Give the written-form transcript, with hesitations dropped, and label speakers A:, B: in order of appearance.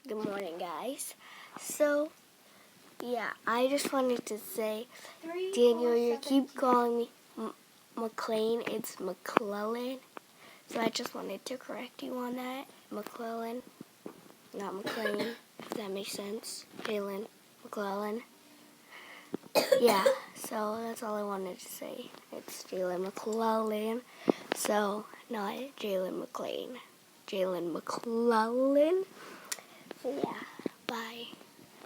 A: Good morning, guys. So, yeah, I just wanted to say, Daniel, you keep calling me McLean. It's McClellan. So I just wanted to correct you on that. McClellan, not McLean, if that makes sense. Jalen McClellan. Yeah, so that's all I wanted to say. It's Jalen McClellan. So, not Jalen McLean. Jalen McClellan. So, yeah, bye.